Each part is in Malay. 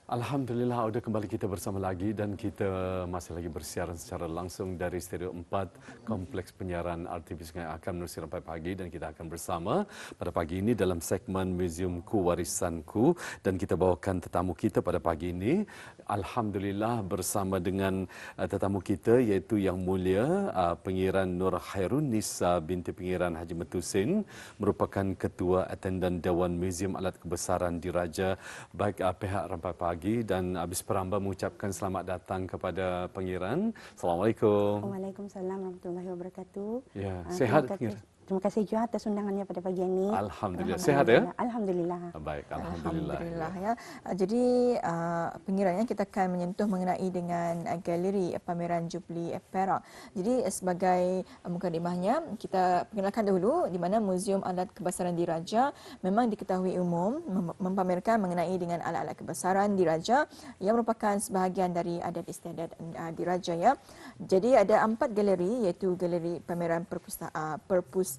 Alhamdulillah, sudah kembali kita bersama lagi dan kita masih lagi bersiaran secara langsung dari Studio 4 Kompleks Penyiaran RTV Sungai Akam Menerusi sampai pagi, dan kita akan bersama pada pagi ini dalam segmen Museumku Warisanku, dan kita bawakan tetamu kita pada pagi ini. Alhamdulillah bersama dengan tetamu kita iaitu Yang Mulia Pengiran Nur Khairun Nisa binti Pengiran Haji Metusin, merupakan Ketua Attendant Dewan Museum Alat Kebesaran Diraja. Baik, pihak rampai pagi dan habis peramba mengucapkan selamat datang kepada Pengiran. Assalamualaikum. Waalaikumsalam warahmatullahi wabarakatuh. Ya, sihat Pengiran? Terima kasih juga atas undangannya pada pagi ini. Alhamdulillah. Sihat ya? Alhamdulillah. Baik, alhamdulillah. Alhamdulillah ya. Jadi pengirannya kita akan menyentuh mengenai dengan galeri pameran Jubli Perak. Jadi sebagai mukadimahnya kita perkenalkan dahulu di mana Museum Alat Kebesaran Diraja memang diketahui umum mempamerkan mengenai dengan alat-alat kebesaran diraja yang merupakan sebahagian dari adat istiadat diraja ya. Jadi ada 4 galeri, iaitu galeri pameran perpustakaan,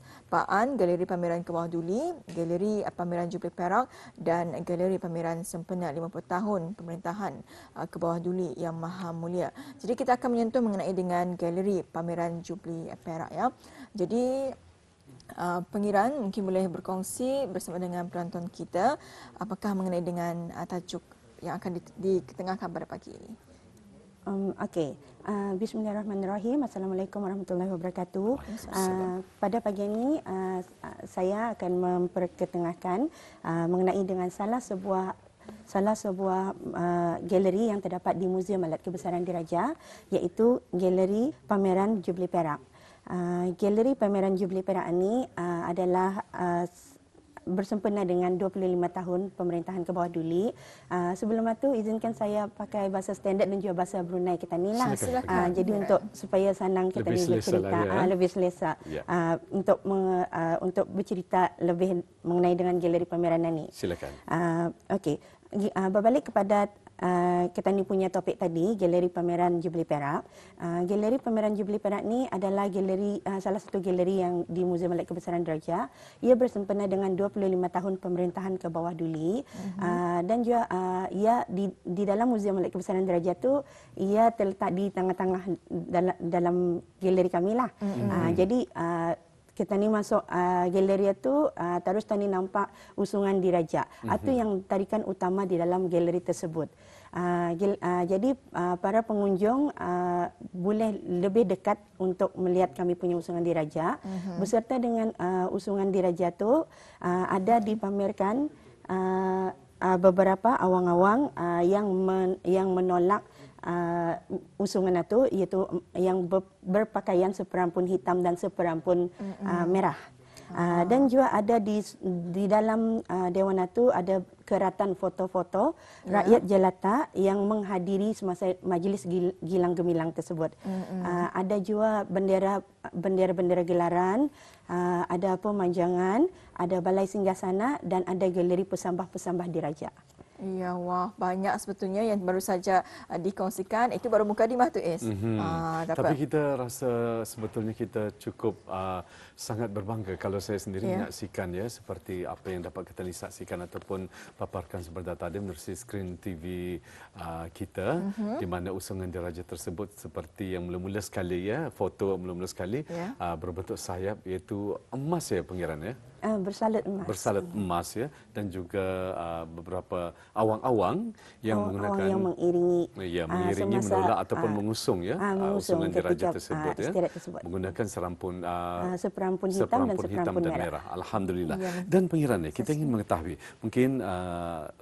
galeri pameran Kebawah Duli, galeri pameran Jubli Perak dan galeri pameran sempena 50 tahun pemerintahan Kebawah Duli Yang Maha Mulia. Jadi kita akan menyentuh mengenai dengan galeri pameran Jubli Perak ya. Jadi Pengiran mungkin boleh berkongsi bersama dengan penonton kita apakah mengenai dengan tajuk yang akan diketengahkan pada pagi ini. Okey. Bismillahirrahmanirrahim. Assalamualaikum warahmatullahi wabarakatuh. Pada pagi ini saya akan memperketengahkan mengenai dengan salah sebuah galeri yang terdapat di Museum Alat Kebesaran Diraja, iaitu Galeri Pameran Jubli Perak. Galeri Pameran Jubli Perak ini adalah bersempena dengan 25 tahun pemerintahan Kebawah Duli. Sebelum itu izinkan saya pakai bahasa standard dan juga bahasa Brunei kita ni lah. Silakan. Jadi untuk supaya senang kita ni bercerita, lebih selesa. Untuk bercerita lebih mengenai dengan galeri pameran ini. Silakan. Okey. Berbalik kepada kita ni punya topik tadi, Galeri Pameran Jubli Perak. Galeri Pameran Jubli Perak ni adalah galeri, salah satu galeri yang di Museum Alat Kebesaran Diraja. Ia bersempena dengan 25 tahun pemerintahan Kebawah Duli. Dan juga ia di dalam Museum Alat Kebesaran Diraja tu ia terletak di tengah-tengah dalam galeri kami lah. Jadi kita ni masuk galeri itu terus tadi nampak usungan diraja. Itu yang tarikan utama di dalam galeri tersebut. Jadi para pengunjung boleh lebih dekat untuk melihat kami punya usungan diraja. Beserta dengan usungan diraja itu ada dipamerkan beberapa awang-awang yang menolak usungan itu, iaitu yang berpakaian seperampun hitam dan seperampun merah. Dan juga ada di dalam dewan itu ada keratan foto-foto rakyat jelata yang menghadiri semasa majlis gilang gemilang tersebut. Ada juga bendera-bendera gelaran, ada pemanjangan, ada balai singgahsana dan ada galeri pesambah-pesambah diraja. Ya, wah, banyak sebetulnya yang baru saja dikongsikan. Itu baru mukadimah tu, Is. Tapi kita rasa sebetulnya kita cukup sangat berbangga kalau saya sendiri menyaksikan ya, seperti apa yang dapat kita saksikan ataupun paparkan sebentar tadi menerusi skrin TV kita, di mana usungan diraja tersebut seperti yang mula-mula sekali ya, foto mula-mula sekali berbentuk sayap, iaitu emas ya Pengiran ya. Bersalut emas. Bersalut emas ya, dan juga beberapa awang-awang yang menggunakan yang mengiringi menolak ataupun mengusung ya usungan diraja tersebut ya, menggunakan serampun hitam dan merah. Alhamdulillah. Dan Pengiran ya, kita ingin mengetahui, mungkin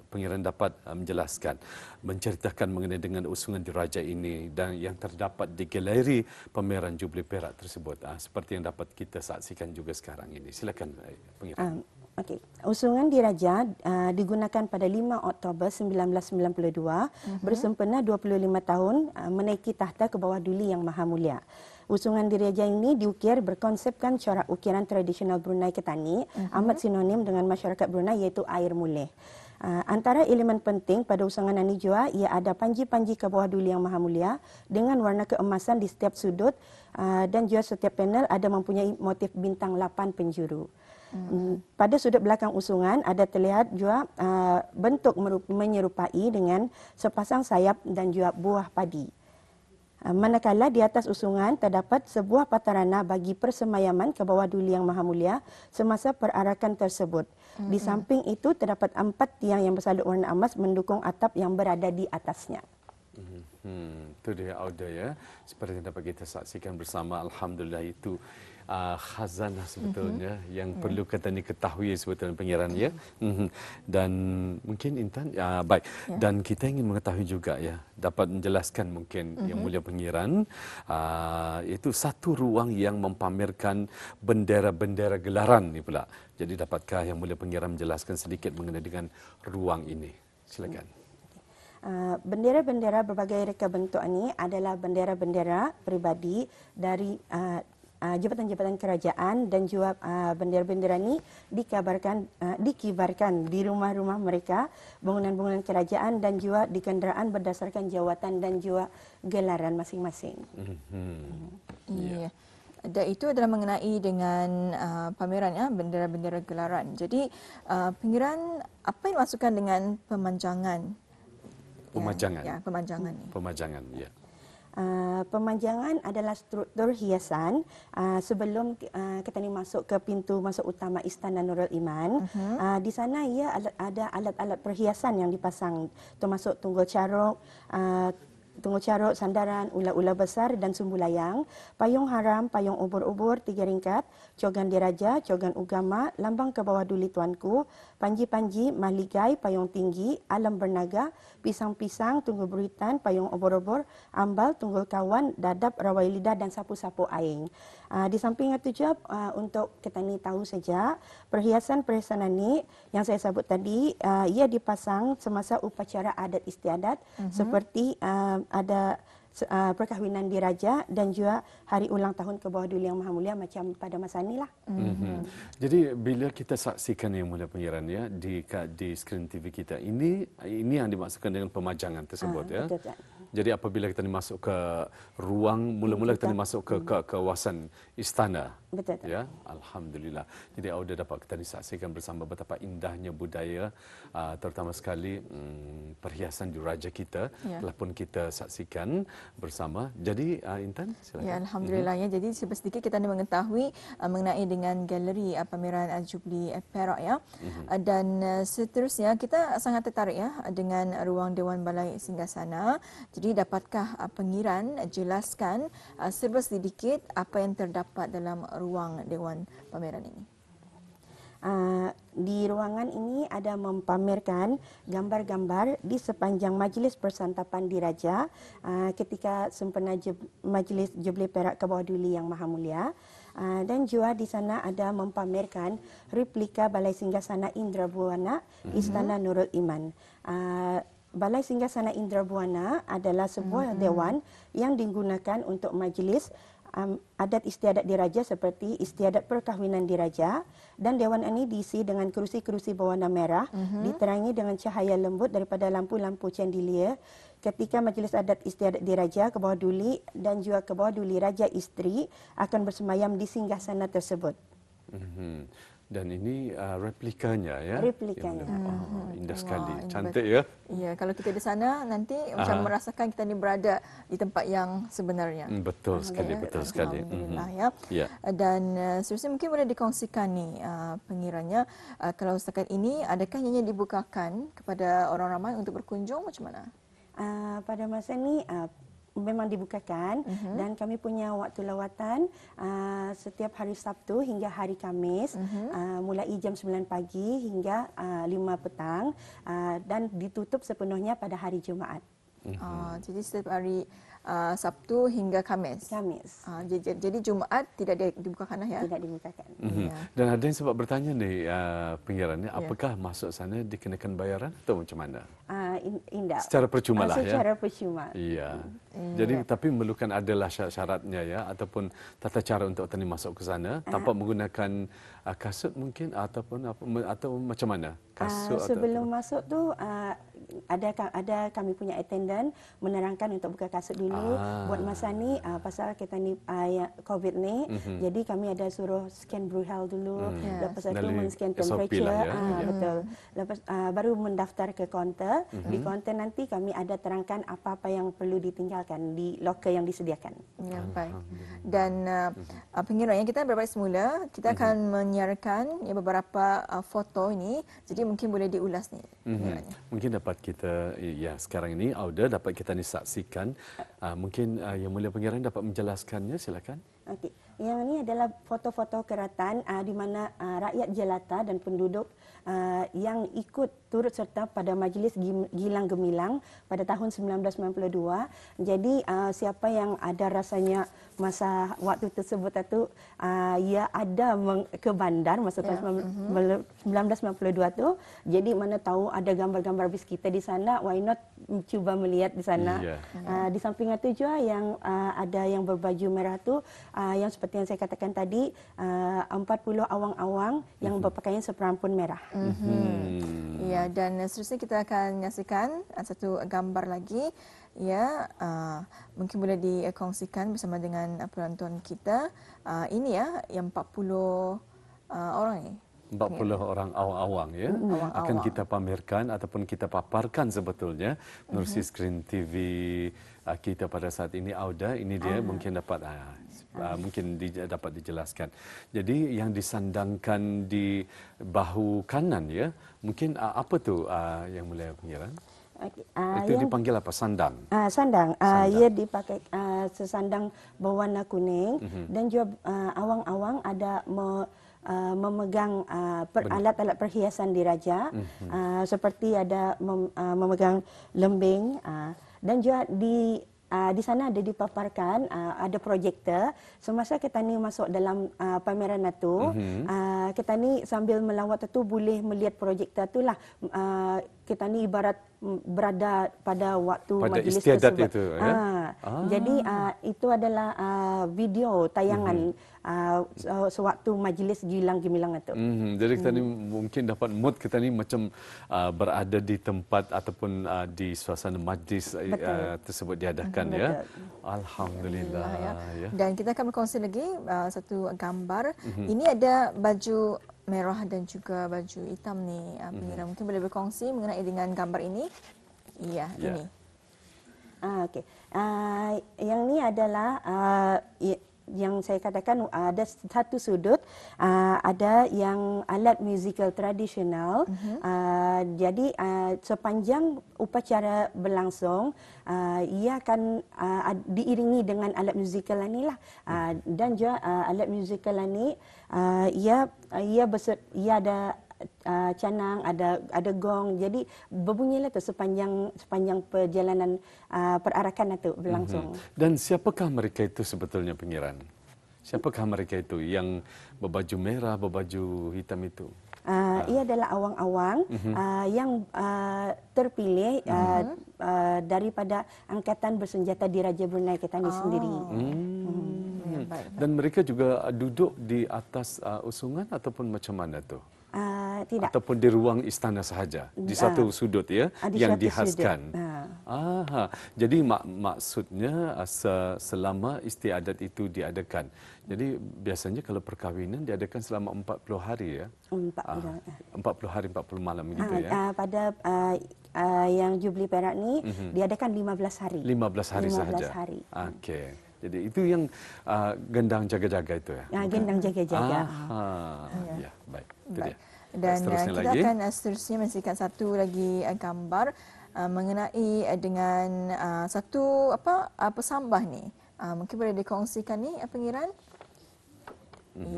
Pengiran dapat menjelaskan, menceritakan mengenai dengan usungan diraja ini dan yang terdapat di galeri pameran Jubli Perak tersebut, seperti yang dapat kita saksikan juga sekarang ini. Silakan Pengiran. Okey, usungan diraja digunakan pada 5 Oktober 1992 bersempena 25 tahun menaiki tahta ke bawah Duli Yang Maha Mulia. Usungan diraja ini diukir berkonsepkan corak ukiran tradisional Brunei Ketani amat sinonim dengan masyarakat Brunei iaitu air mulih. Antara elemen penting pada usungan ini juga ia ada panji-panji ke bawah Duli Yang Maha Mulia dengan warna keemasan di setiap sudut dan juga setiap panel ada mempunyai motif bintang 8 penjuru. Pada sudut belakang usungan ada terlihat juga bentuk menyerupai dengan sepasang sayap dan juga buah padi. Manakala di atas usungan terdapat sebuah patarana bagi persemayaman ke bawah Duli Yang Maha Mulia semasa perarakan tersebut. Di samping itu terdapat 4 tiang yang bersalut warna emas mendukung atap yang berada di atasnya. Itu dia audio ya. Seperti yang dapat kita saksikan bersama, alhamdulillah itu khazanah sebetulnya yang perlu kita ni ketahui sebetulnya pengiran ya. Dan mungkin Intan baik dan kita ingin mengetahui juga ya, dapat menjelaskan mungkin yang mulia pengiran itu satu ruang yang mempamerkan bendera-bendera gelaran ni pula. Jadi dapatkah yang mulia pengiran menjelaskan sedikit mengenai dengan ruang ini? Silakan. Bendera-bendera berbagai reka bentuk ini adalah bendera-bendera peribadi dari jabatan-jabatan kerajaan dan juga bendera-bendera ini dikibarkan di rumah-rumah mereka, bangunan-bangunan kerajaan dan juga di kenderaan berdasarkan jawatan dan juga gelaran masing-masing. Ya. Dan itu adalah mengenai dengan pameran ya, bendera-bendera gelaran. Jadi pengiran apa yang dimaksudkan dengan pemanjangan? Pemajangan. Ya, pemanjangan ni. Pemajangan, ya. Pemanjangan adalah struktur hiasan sebelum kita ni masuk ke pintu masuk utama Istana Nurul Iman. Di sana ia ada alat-alat perhiasan yang dipasang, termasuk tunggul caruk, sandaran, ular-ular besar dan sumbu layang, payung haram, payung ubur-ubur 3 ringkat, cogan diraja, cogan ugama, lambang ke bawah Duli Tuanku, panji-panji, mahligai, payung tinggi, alam bernaga, pisang-pisang, tunggul buritan, payung obor-obor, ambal, tunggul kawan, dadap, rawai lidah dan sapu-sapu aing. Di samping itu juga untuk kita ni tahu saja, perhiasan-perhiasan ini yang saya sebut tadi, ia dipasang semasa upacara adat istiadat seperti ada perkahwinan diraja dan juga hari ulang tahun ke bawah Duli Yang Maha Mulia macam pada masa inilah. Jadi bila kita saksikan yang mulia pengiran ya di skrin TV kita ini yang dimaksudkan dengan pemajangan tersebut ya. Betul, Tuan. Jadi apabila kita masuk ke ruang mula-mula kita masuk ke kawasan istana. Betul. Ya, alhamdulillah. Jadi audio dapat kita saksikan bersama betapa indahnya budaya terutama sekali perhiasan diraja kita telah pun kita saksikan bersama. Jadi Intan silakan. Ya, alhamdulillah ya. Jadi sedikit kita ni mengetahui mengenai dengan galeri pameran Jubli Perak ya. Dan seterusnya kita sangat tertarik ya dengan ruang Dewan Balai Singgasana. Jadi dapatkah pengiran jelaskan serba sedikit apa yang terdapat dalam ruang Dewan pameran ini? Di ruangan ini ada mempamerkan gambar-gambar di sepanjang majlis persantapan diraja ketika sempena majlis Jubli Perak ke bawah Duli Yang Maha Mulia. Dan juga di sana ada mempamerkan replika Balai Singgasana Indrabuana Istana Nurul Iman. Balai Singgasana Indrabuana adalah sebuah dewan yang digunakan untuk majlis adat istiadat diraja seperti istiadat perkahwinan diraja, dan dewan ini diisi dengan kerusi-kerusi berwarna merah diterangi dengan cahaya lembut daripada lampu-lampu chandelier ketika majlis adat istiadat diraja ke bawah Duli dan juga ke bawah Duli Raja Isteri akan bersemayam di singgasana tersebut. Dan ini replikanya ya. Replikanya. Indah sekali, Wah, cantik ya. Ya, kalau kita di sana nanti macam merasakan kita ni berada di tempat yang sebenarnya. Betul sekali, betul sekali. Alhamdulillah ya. Dan seterusnya mungkin boleh dikongsikan ni pengirannya kalau setakat ini adakah ianya dibukakan kepada orang ramai untuk berkunjung macam mana? Pada masa ini memang dibukakan dan kami punya waktu lawatan setiap hari Sabtu hingga hari Khamis mulai jam 9 pagi hingga 5 petang dan ditutup sepenuhnya pada hari Jumaat. Jadi setiap hari Sabtu hingga Khamis. Jadi Jumaat tidak dibukakan lah ya? Tidak dibukakan. Ya. Dan ada yang sebab bertanya ni pengirannya, apakah masuk sana dikenakan bayaran atau macam mana? Indah. Secara percuma lah ya? Secara percuma. Iya. Jadi tapi memerlukan adalah syarat-syaratnya ya, ataupun tata cara untuk petani masuk ke sana tanpa menggunakan kasut mungkin ataupun atau macam mana? Kasut sebelum masuk tu ada kami punya attendant menerangkan untuk buka kasut dulu. Buat masa ni pasal kita ni COVID ni, jadi kami ada suruh scan Bruhel dulu. Lepas itu men-scan temperature, lah, ya. betul. Lepas baru mendaftar ke kaunter. Di kaunter nanti kami ada terangkan apa-apa yang perlu ditinggalkan di loker yang disediakan. Ya, baik. Dan pengiran yang kita berbalik semula, kita akan menyiarkan beberapa foto ini. Jadi mungkin boleh diulas ni. Mungkin dapat kita sekarang ini Auda dapat kita ni saksikan. Mungkin Yang Mulia Pengiran dapat menjelaskannya, silakan. Okey. Yang ini adalah foto-foto keratan di mana rakyat jelata dan penduduk yang ikut turut serta pada majlis Gilang Gemilang pada tahun 1992. Jadi siapa yang ada rasanya masa waktu tersebut itu ia ada ke bandar masa tahun 1992 tu. Jadi mana tahu ada gambar-gambar bis kita di sana, why not cuba melihat di sana. Di samping itu juga yang ada yang berbaju merah tu yang seperti yang saya katakan tadi 40 awang-awang yang berpakaian seperampun merah. Ya, dan seterusnya kita akan menyaksikan satu gambar lagi. Ya, mungkin boleh dikongsikan bersama dengan penonton kita. Ini ya, yang 40 orang ni. 40 orang awang-awang ya, akan kita pamerkan ataupun kita paparkan sebetulnya melalui skrin TV kita pada saat ini. Auda, ini dia mungkin dapat dapat dijelaskan. Jadi yang disandangkan di bahu kanan ya, mungkin apa tu Yang Mulia Pengiran? Itu dipanggil apa? Sandang. Sandang. Ia dipakai sesandang berwarna kuning dan juga awang-awang ada memegang alat-alat perhiasan diraja seperti ada memegang lembing dan juga di sana ada dipaparkan ada projektor. Semasa kita ni masuk dalam pameran itu, kita ni sambil melawat itu boleh melihat projektor itulah. Kita ni ibarat berada pada waktu pada majlis istiadat tersebut. Itu, ya? Jadi itu adalah video tayangan sewaktu majlis Gilang Gemilang itu. Jadi kita ni mungkin dapat mood kita ni macam berada di tempat ataupun di suasana majlis tersebut diadakan. Betul. Ya. Alhamdulillah. Ya. Dan kita akan berkongsi lagi satu gambar. Ini ada baju merah dan juga baju hitam ni. Pengira mungkin boleh berkongsi mengenai dengan gambar ini. Iya, ini. Okey. Yang ni adalah yang saya katakan ada satu sudut ada yang alat musikal tradisional. Jadi sepanjang upacara berlangsung ia akan diiringi dengan alat musikal ini lah. Dan juga alat musikal ini ia ada canang, ada gong. Jadi berbunyilah tu sepanjang perjalanan perarakan itu berlangsung. Dan siapakah mereka itu sebetulnya, Pengiran? Siapakah mereka itu yang berbaju merah, berbaju hitam itu? Ia adalah awang-awang yang terpilih daripada Angkatan Bersenjata Diraja Brunei kita ni sendiri. Dan mereka juga duduk di atas usungan ataupun macam mana tu? Tidak. Ataupun di ruang istana sahaja, di satu sudut ya, yang dihaskan. Jadi maksudnya selama istiadat itu diadakan. Jadi biasanya kalau perkahwinan diadakan selama 40 hari ya. 40 hari 40 malam gitu ya. Pada yang Jubli Perak ni diadakan 15 hari. 15 hari sahaja. Okey. Jadi itu yang gendang jaga-jaga itu ya. Gendang jaga-jaga. Ya, baik. Itu dia. Dan kita lagi akan seterusnya menyaksikan satu lagi gambar mengenai dengan satu pesambah ni. Mungkin boleh dikongsikan ni Pengiran?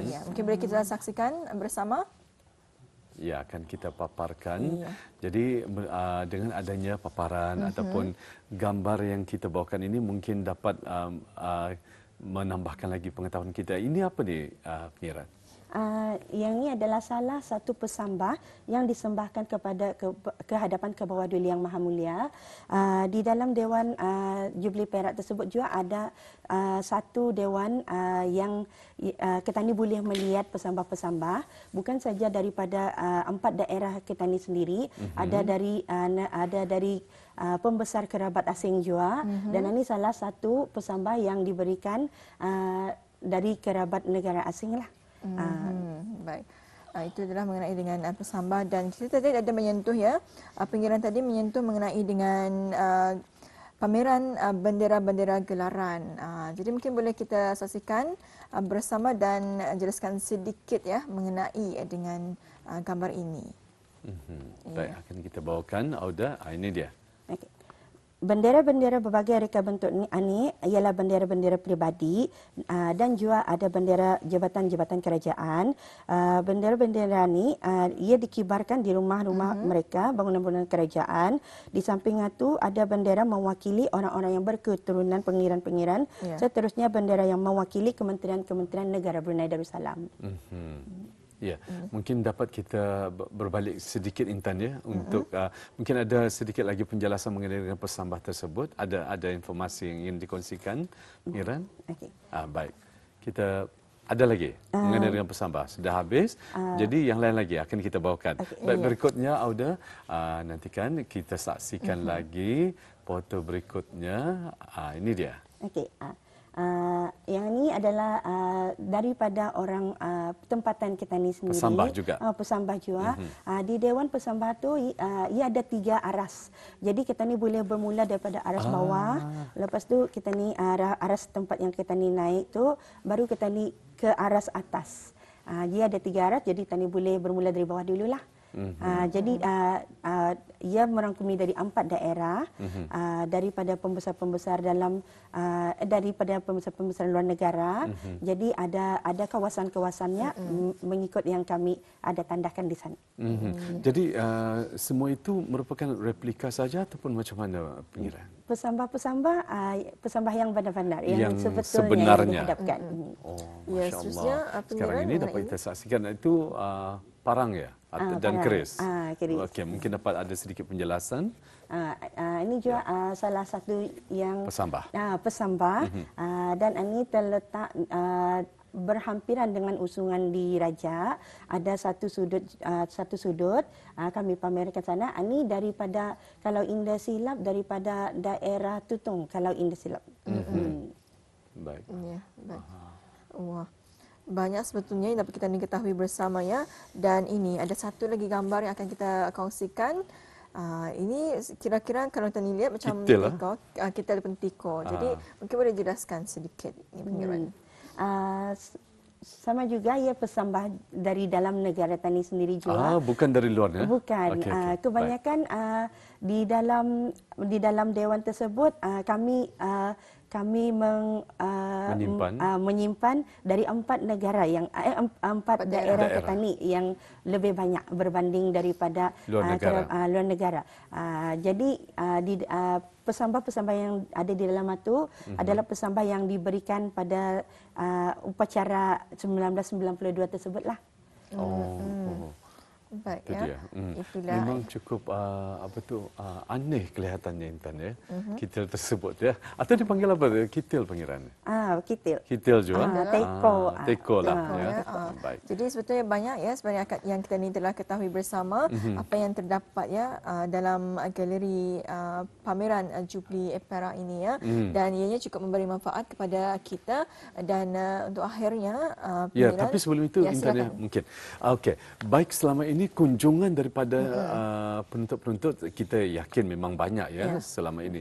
Ya, mungkin boleh kita saksikan bersama. Ya, akan kita paparkan. Iya. Jadi dengan adanya paparan ataupun gambar yang kita bawakan ini mungkin dapat menambahkan lagi pengetahuan kita. Ini apa ni, penyiaran? Yang ini adalah salah satu pesambah yang disembahkan kepada ke hadapan ke bawah Duli Yang Maha Mulia. Di dalam Dewan Jubli Perak tersebut juga ada satu dewan yang kita ni boleh melihat pesambah-pesambah bukan saja daripada 4 daerah kita ni sendiri, ada dari pembesar kerabat asing juga, dan ini salah satu pesambah yang diberikan dari kerabat negara asing lah. Baik. Itu adalah mengenai dengan pesambah, dan kita tadi ada menyentuh ya, pengiran tadi menyentuh mengenai dengan pameran bendera-bendera gelaran. Jadi mungkin boleh kita saksikan bersama dan jelaskan sedikit ya mengenai dengan gambar ini. Baik, akan kita bawakan. Auda, ini dia. Okay. Bendera-bendera berbagai reka bentuk ini ialah bendera-bendera peribadi dan juga ada bendera jabatan-jabatan kerajaan. Bendera-bendera ini ia dikibarkan di rumah-rumah mereka, bangunan-bangunan kerajaan. Di samping itu ada bendera mewakili orang-orang yang berketurunan pengiran-pengiran. Seterusnya bendera yang mewakili kementerian-kementerian negara Brunei Darussalam. Ya, mungkin dapat kita berbalik sedikit Intan ya untuk mungkin ada sedikit lagi penjelasan mengenai dengan pesambah tersebut. Ada informasi yang ingin dikongsikan, Iran? Okey. Baik. Kita ada lagi mengenai dengan pesambah. Sudah habis. Jadi yang lain lagi akan kita bawakan. Baik, berikutnya Auda, nantikan kita saksikan lagi foto berikutnya. Ini dia. Okey. Yang ini adalah daripada orang tempatan kita ni sendiri. Pesambah juga. Pesambah juga. Di Dewan Pesambah tu ia ada 3 aras. Jadi kita ni boleh bermula daripada aras bawah. Lepas tu kita ni aras tempat yang kita ni naik tu, baru kita ni ke aras atas. Dia ada 3 aras, jadi kita ni boleh bermula dari bawah dululah. Jadi ia merangkumi dari 4 daerah, daripada pembesar-pembesar dalam daripada pembesar-pembesar luar negara. Jadi ada kawasan-kawasannya mengikut yang kami ada tandakan di sana. Jadi semua itu merupakan replika saja ataupun macam mana, pengiran? Pesambah-pesambah pesambah yang benar-benar yang sebetulnya sebenarnya. yang dihadapkan. Ya, Masya-Allah. Sekarang ini dapat kita saksikan itu parang ya dan parang. keris. Keris. Okey, mungkin dapat ada sedikit penjelasan. Ini juga salah satu yang Pesambah. Pesambah. Dan ini terletak berhampiran dengan usungan di Raja. Ada satu sudut kami pamerkan sana. Ini daripada, kalau indah silap, daripada daerah Tutong kalau indah silap. Baik. Ya, baik. Wah. Banyak sebetulnya yang dapat kita ketahui bersama ya. Dan ini ada satu lagi gambar yang akan kita kongsikan. Ini kira-kira kalau kita lihat macam tiko, kita ada pentiko. Jadi mungkin boleh jelaskan sedikit ini pengiran. Sama juga ia pesambah dari dalam negara Tani sendiri juga. Bukan dari luar ya? Bukan. Okay. Kebanyakan di dalam dewan tersebut kami menyimpan dari 4 negara yang 4 daerah petani yang lebih banyak berbanding daripada luar negara. Jadi pesambah-pesambah yang ada di dalam itu adalah pesambah yang diberikan pada upacara 1992 tersebutlah. Baik Itu ya. dia. Itulah. Memang cukup aneh kelihatannya Intan ya. Kitil tersebut ya. Atau dipanggil apa? Kitil pengiran. Kitil. Kitil juga. Teko. Teko lah. Ya. Baik. Jadi sebetulnya banyak ya sebenarnya yang kita ni telah ketahui bersama apa yang terdapat ya dalam galeri pameran Jubli Perak ini ya. Dan ianya cukup memberi manfaat kepada kita, dan untuk akhirnya ya, tapi sebelum itu Intan ya, mungkin. Okey. Baik, selama ini kunjungan daripada penuntut-penuntut kita yakin memang banyak ya selama ini.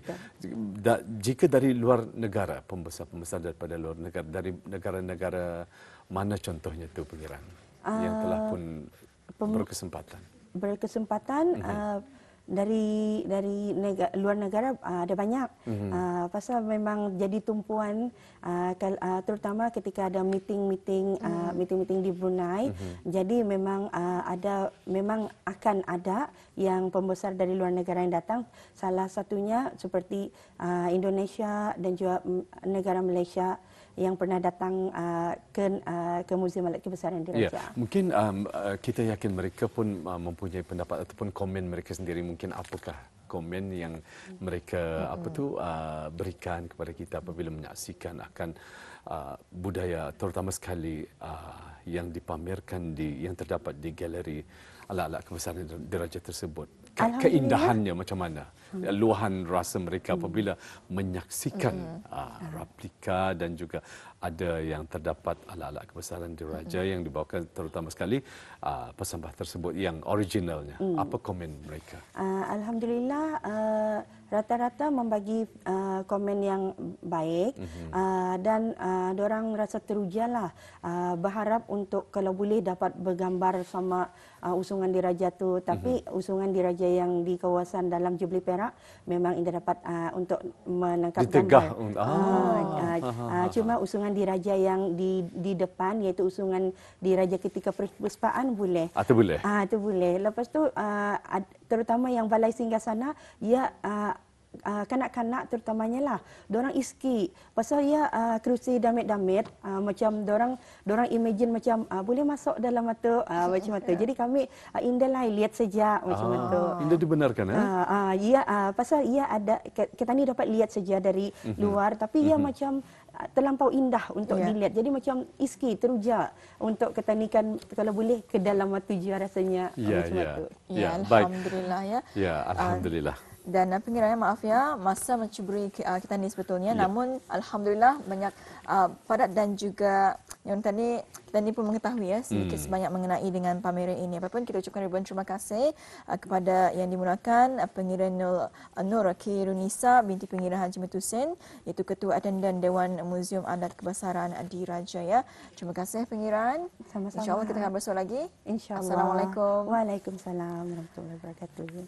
Jika dari luar negara, pembesar-pembesar daripada luar negara, dari negara-negara mana contohnya itu pengiran yang telah pun berkesempatan? dari luar negara ada banyak. Pasal memang jadi tumpuan terutama ketika ada meeting-meeting di Brunei. Jadi memang memang akan ada yang pembesar dari luar negara yang datang. Salah satunya seperti Indonesia dan juga negara Malaysia yang pernah datang ke Muzium Alat Kebesaran Diraja. Ya, mungkin kita yakin mereka pun mempunyai pendapat ataupun komen mereka sendiri. Mungkin apakah komen yang mereka berikan kepada kita apabila menyaksikan akan budaya terutama sekali yang dipamerkan yang terdapat di galeri alat-alat kebesaran diraja tersebut. Keindahannya macam mana? Luahan rasa mereka apabila menyaksikan replika dan juga ada yang terdapat alat-alat kebesaran diraja yang dibawakan terutama sekali pesambah tersebut yang originalnya. Apa komen mereka? Alhamdulillah rata-rata membagi komen yang baik dan diorang rasa terujalah berharap untuk kalau boleh dapat bergambar sama usungan diraja tu, tapi usungan diraja yang di kawasan dalam Jubilee Perak memang tidak dapat untuk menangkap Ditegah. gambar. Cuma usungan diraja yang di depan iaitu usungan diraja ketika perpuspaan boleh. Itu boleh. Itu boleh. Lepas tu terutama yang balai singgah-sana ia kanak-kanak terutamanya lah, dorang iski pasal ia kerusi damit-damit macam dorang imagine macam boleh masuk dalam itu macam itu. Jadi kami indahlah lihat saja macam itu. Indah dibenarkan Pasal ia ada kita ni dapat lihat saja dari luar tapi ia macam terlampau indah untuk dilihat. Jadi macam iski teruja untuk ketanikan kalau boleh ke dalam waktu jua rasanya macam itu. Ya, alhamdulillah ya. Ya, alhamdulillah. Dan penggiranya maaf ya, masa mencuburi kita ni sebetulnya. Namun alhamdulillah banyak padat dan juga yang tadi kita ni pun mengetahui ya sedikit sebanyak mengenai dengan pameran ini. Apapun kita ucapkan ribuan terima kasih kepada yang dimulakan Pengira Nur Khairunisa binti Pengira Haji Metusen, iaitu Ketua Attendant Dewan Muzium Adat Kebesaran Diraja ya. Terima kasih Pengiran. Sama-sama. InsyaAllah kita akan bersua lagi. InsyaAllah. Assalamualaikum. Waalaikumsalam warahmatullahi wabarakatuh.